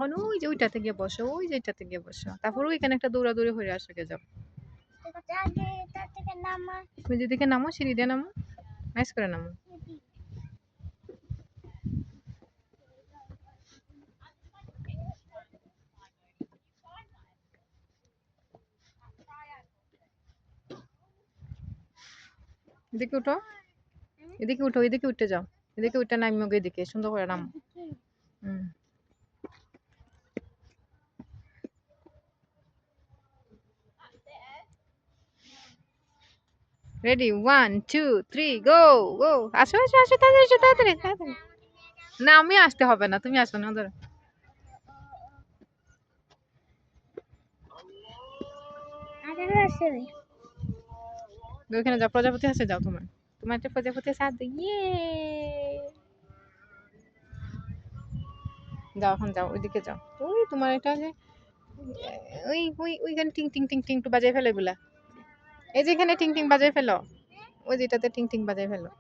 এখন ওই যে ওইটাতে গিয়ে বসো, ওই যে এটাতে গিয়ে বসো, তারপর ওইখানে একটা দৌড়াদৌড়ি হয়ে আসে যাও। তুমি যেদিকে নামো সিঁড়ি দিয়ে নামো, নাইস করে নামো। এদিকে উঠো, এদিকে উঠো, এদিকে উঠে যাও, এদিকে উঠে নামিও, এদিকে সুন্দর করে নামো। রেডি 1 2 3 গো গো। আসো আসো আসো, তাড়াতাড়ি আসো, তাড়াতাড়ি তাড়াতাড়ি। না আমি আসতে হবে না, তুমি আসো না, ধরো। ওইখানে যাও, প্রজাপতি আছে, যাও, তোমার তোমার একটা প্রজাপতি আছে, ইয়ে যাও, এখন যাও, ওইদিকে যাও। ওই তোমার এটা যে ওই ওই ওইখানে টিং টিং টিং টিং একটু বাজাই ফেলো এগুলা। এই যে এখানে টিং টিং বাজাই ফেলো, ওই যেটাতে টিং টিং বাজাই ফেলো।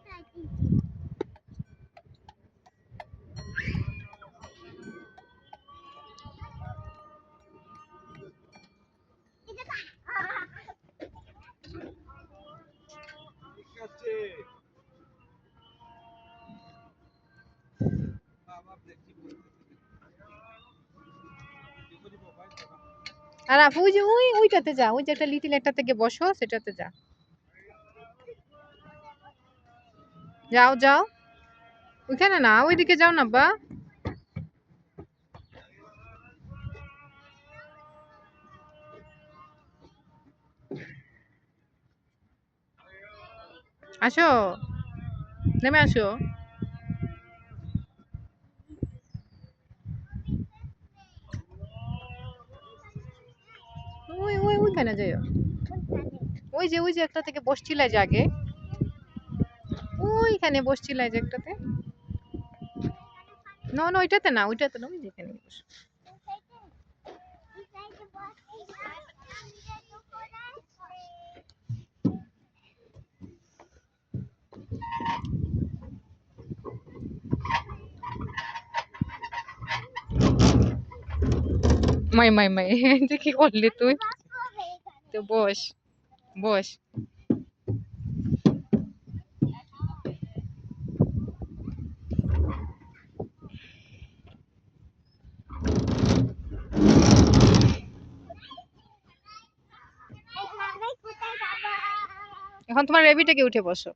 আর আপু ওই যে ওইটাতে যা, ওই যে একটা লিটিল একটা থেকে বসো, সেটাতে যা, যাও যাও, ওইখানে না, ওইদিকে যাও না বা। আসো, নেমে আসো। ওই ওই ওইখানে যাইও, ওই যে একটা থেকে বসছিলা যে আগে, ওইখানে বসছিলা যে একটাতে। না না ওইটাতে না, ওইটাতে না, ওই যেখানে বসো। মাই মাই মাই, এটা কি করলি তুই? তো বস, বস। এখন তোমার রেবিটে গিয়ে উঠে বসো।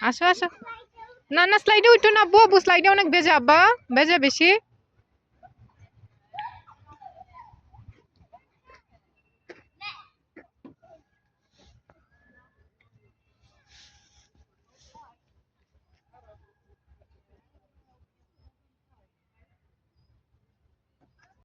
আসো আসো। না না স্লাইডে উঠো না, বউ স্লাইডে অনেক ভেজা, আব্বা ভেজা বেশি।